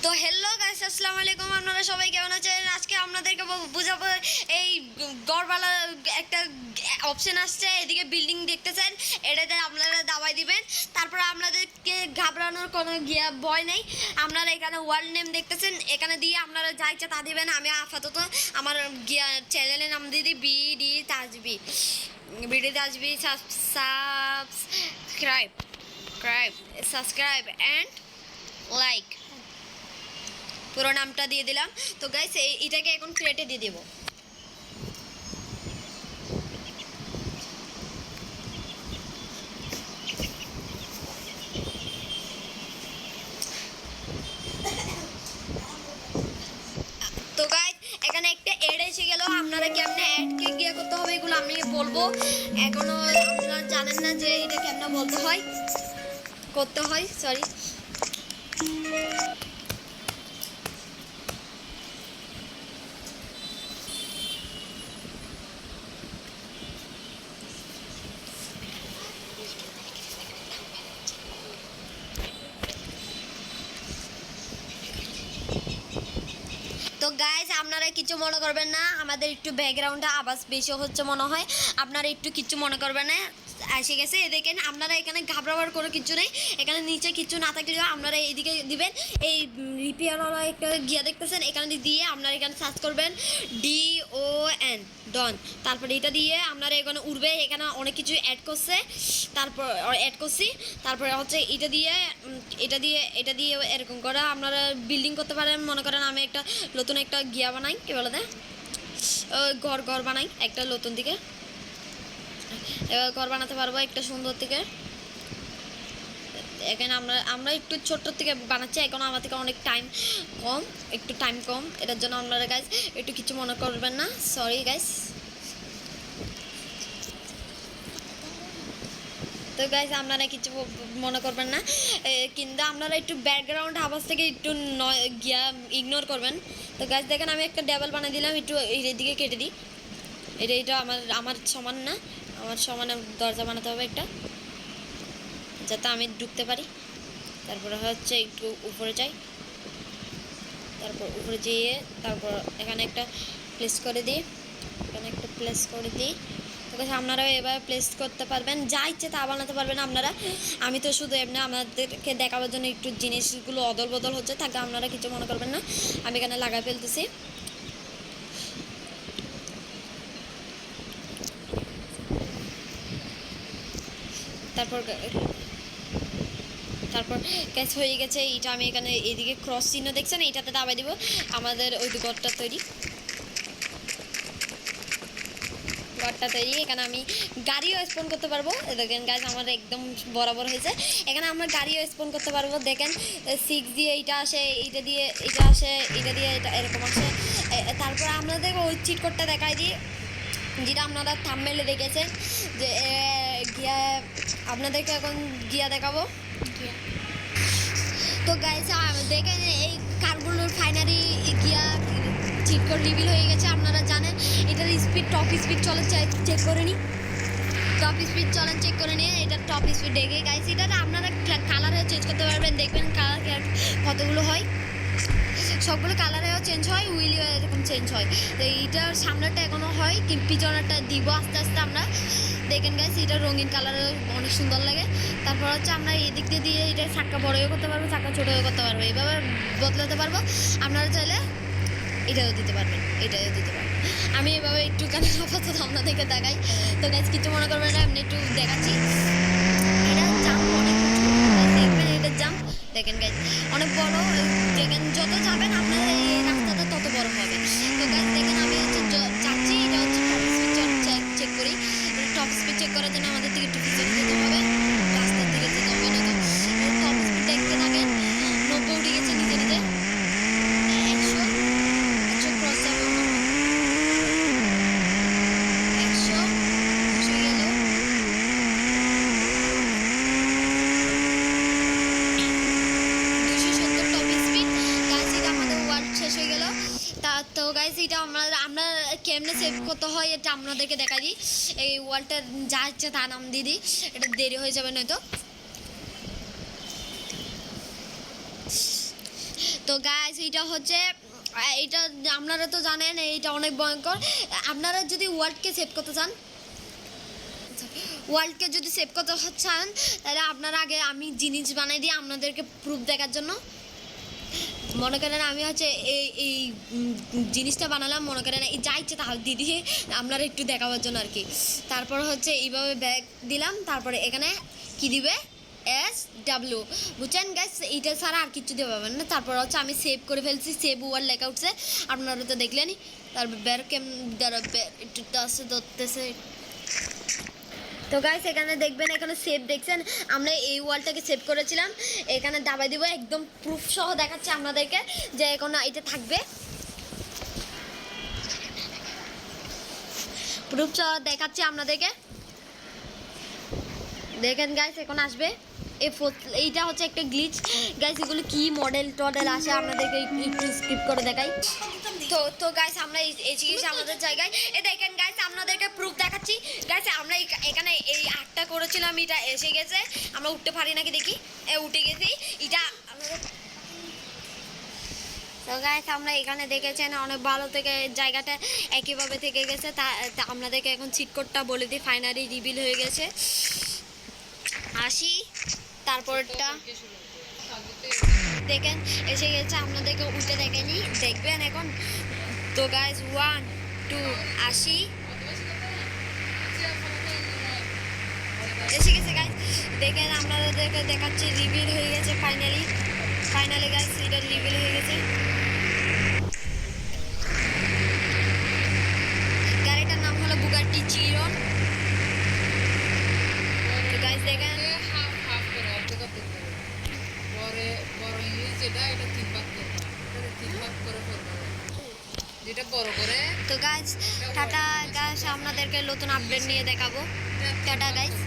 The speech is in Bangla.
তো হ্যালো গাইস, আসসালামু আলাইকুম। আপনারা সবাই কেমন আছেন? আজকে আপনাদেরকে বুঝাবো এই গড়বালা একটা অপশন আসছে। এদিকে বিল্ডিং দেখতেছেন, এটাতে আপনারা দাবাই দিবেন। তারপর আপনাদেরকে ঘাবড়ানোর কোনো ভয় নেই। আপনারা এখানে ওয়ার্ল্ড নেম দেখতেছেন, এখানে দিয়ে আপনারা যা ইচ্ছা তা দিবেন। আমি আপাতত আমার চ্যানেলের নাম দিয়ে দিই বিডি তাজবি। বিডি তাজবি সাবস্ক্রাইব অ্যান্ড লাইক, পুরো নামটা দিয়ে দিলাম। তো গাইস এটাকে এখন ক্রিয়েটে দিয়ে দেব। তো গাইস এখানে একটা অ্যাড এসে গেল। আপনারা কেমনে অ্যাডকে গিয়ে করতে হবে এগুলো আমি বলবো। এখনো আপনারা জানেন না যে এটা কেমনে বলতে হয়, করতে হয়, সরি। তো গাইজ আপনারা কিছু মনে করবেন না, আমাদের একটু ব্যাকগ্রাউন্ডে আওয়াজ বেশি হচ্ছে মনে হয়, আপনারা একটু কিছু মনে করবেন না। এসে গেছে, দেখেন আপনারা এখানে ঘাবড়াবার কোনো কিছু নেই। এখানে নিচে কিছু না থাকলে আপনারা এইদিকে দিবেন। এই রিপেয়ারওয়ালা একটা গিয়া দেখতেছেন, এখানে দিয়ে আপনারা এখানে সার্চ করবেন DON ডন। তারপরে এটা দিয়ে আপনারা এখানে উঠবে। এখানে অনেক কিছু অ্যাড করছে, তারপর অ্যাড করছি। তারপরে হচ্ছে এটা দিয়ে এরকম করা আপনারা বিল্ডিং করতে পারেন। মনে করেন আমি একটা নতুন একটা গিয়া বানাই, কী বলে দেয়, ঘর বানাই একটা নতুন দিকে। এবার ঘর বানাতে পারবো একটা সুন্দর থেকে। এখানে আমরা একটু ছোট্ট থেকে বানাচ্ছি, এখন আমার থেকে অনেক টাইম কম, এটার জন্য আপনারা গাইজ একটু কিছু মনে করবেন না, সরি গাইজ। তো গাইজ আপনারা কিছু মনে করবেন না, কিন্তু আপনারা একটু ব্যাকগ্রাউন্ড আওয়াজ থেকে একটু গিয়া ইগনোর করবেন। তো গাইজ দেখেন আমি একটা ডেবল বানিয়ে দিলাম, একটু এই দিকে কেটে দিই। এটা আমার সমান না, আমার সমানে দরজা বানাতে হবে একটা, যাতে আমি ঢুকতে পারি। তারপরে হচ্ছে একটু উপরে যাই, তারপর উপরে যেয়ে তারপর এখানে একটা প্লেস করে দিই, তো আপনারাও এবার প্লেস করতে পারবেন, যা ইচ্ছে তা বানাতে পারবেন আপনারা। আমি তো শুধু এমনি আপনাদেরকে দেখাবার জন্য একটু জিনিসগুলো অদল বদল হচ্ছে থাকে, আপনারা কিছু মনে করবেন না। আমি এখানে লাগাই ফেলতেছি। তারপর গ্যাস হয়ে গেছে। এটা আমি এখানে এদিকে ক্রস চিহ্ন দেখছেন, এইটাতে দাবাই দিব। আমাদের ওই ঘরটা তৈরি, এখানে আমি গাড়িও স্পন করতে পারবো। দেখেন গাছ আমার একদম বরাবর হয়েছে। এখানে আমরা গাড়িও স্পন করতে পারবো। দেখেন 6 দিয়ে এইটা আসে, এইটা দিয়ে এটা আসে, এটা দিয়ে এটা এরকম আসে। তারপর আপনাদের ওই চিট কোডটা দেখাই দিই, যেটা আপনারা থাম্বনেইলে দেখেছেন। যে গিয়া আপনাদেরকে এখন গিয়া দেখাবো। তো গাইস দেখেন এই কারগুলোর ফাইনালি গিয়া চিট কোড রিভিল হয়ে গেছে। আপনারা জানেন এটার স্পিড, টপ স্পিড চলে চেক করে নিই, চেক করে নিয়ে এটা টপ স্পিড দেখে গাইস। এটা আপনারা কালারেও চেঞ্জ করতে পারবেন, দেখবেন কালার কতগুলো হয়, সবগুলো কালারেও চেঞ্জ হয়, উইলিও এরকম চেঞ্জ হয়। তো এইটার সামনেরটা এখনও হয়, কিন্তু পিছনেরটা দিব আস্তে আস্তে আমরা। দেখেন গাইস এটা রঙিন কালারের অনেক সুন্দর লাগে। তারপর হচ্ছে আমরা এদিক দিয়ে এটা চাক্কা বড়ও করতে পারবো, চাক্কা ছোটও করতে পারবো, এইভাবে বদলাতে পারবো। আপনারা চাইলে এটাও দিতে পারবেন। আমি এভাবে একটুখানি আপাতত আপনাদেরকে দেখাই। তো গাইস কিছু মনে করবেন না, এমনি একটু দেখাচ্ছি। এটা জাম্প অনেক দেখবেন, এটা জাম্প দেখেন গাইস অনেক বড়। দেখেন যত যাবেন আপনার এই রাস্তাটা তত বড় হবে। তো গাইস দেখেন আমি হচ্ছে যাচ্ছি, এটা হচ্ছে টপ স্পিড চেক করি। টপ স্পিড চেক করার জন্য আমাদের দিকে একটু পিছনে যেতে হবে, রাস্তার দিকে যেতে হবে না। তো টপ স্পিড দেখতে থাকেন, 90 উঠে গেছে নিজে নিজে, 100 ক্রস যাবে, 100 হয়ে গেল, 270 টপ স্পিড। গাইস এটা আমাদের ওয়ার্ড শেষ হয়ে গেল। তো গাইস এটা আমরা কেমনে সেভ করতে হয় এটা আপনাদেরকে দেখাই দিই। এই ওয়ার্ডটা যা ইচ্ছে তা নাম দিয়ে দিই, এটা দেরি হয়ে যাবে নয়তো। তো গাইস এটা হচ্ছে এটা আপনারা তো জানেন এইটা অনেক ভয়ঙ্কর। আপনারা যদি ওয়ার্ল্ডকে সেভ করতে চান, ওয়ার্ল্ডকে যদি সেভ করতে চান, তাহলে আপনারা আগে আমি জিনিস বানাই দিই আপনাদেরকে প্রুফ দেখার জন্য। মনে করেন আমি হচ্ছে এই জিনিসটা বানালাম, মনে করেন এই যা ইচ্ছে তা দিয়ে দিয়ে আপনারা একটু দেখাবার জন্য আর কি। তারপর হচ্ছে এইভাবে ব্যাগ দিলাম, তারপরে এখানে কি দিবে SW, বুঝছেন গাইস? এইটা ছাড়া আর কিছু দিয়ে পাবেন না। তারপর হচ্ছে আমি সেভ করে ফেলছি, সেভ ওয়ার্ল্ড লেখা উঠছে, আপনারা তো দেখলেনই। তারপর বের একটু ধরতেছে। তো গাইস এখানে দেখবেন, এখানে সেভ দেখছেন, আমরা এই ওয়ালটাকে সেভ করেছিলাম। এখানে দাবাই দিব, একদম প্রুফ সহ দেখাচ্ছি আপনাদেরকে যে এখন এটা থাকবে। প্রুফ সহ দেখাচ্ছি আপনাদেরকে, দেখেন গাইস এখন আসবে। এইটা হচ্ছে একটা গ্লিচ গাইস। এগুলো কি মডেল টডেল আসে আপনাদেরকে একটু স্কিপ করে দেখাই। তো গাইস আমরা এসে গেছি আমাদের জায়গায়। দেখেন গাইস আপনাদেরকে প্রুফ দেখাচ্ছি। গাইস আমরা এখানে এই আটটা করেছিলাম, এটা এসে গেছে। আমরা উঠতে পারি নাকি দেখি, উঠে গেছি এটা আমাদের। তো গাইস আমরা এখানে দেখেছেন অনেক ভালো থেকে জায়গাটা একইভাবে থেকে গেছে। তা আপনাদেরকে এখন চিট কোডটা বলে দিই। ফাইনালি রিভিল হয়ে গেছে। আসি তারপরটা দেখেন এসে গেছে, আপনাদেরকে উঠে দেখেনি, দেখবেন এখন। তো গাইস 1 2 আসি, এসে গেছে গাইস। দেখেন আপনাদেরকে দেখাচ্ছি রিভিল হয়ে গেছে ফাইনালি গাইস, এটা রিভিল হয়ে গেছে। গাড়িটার নাম হলো বুগাটি চিরন। তো গাইস দেখেন তো গাইস টাটা গাইস, আপনাদেরকে নতুন আপডেট নিয়ে দেখাবো। Tata guys.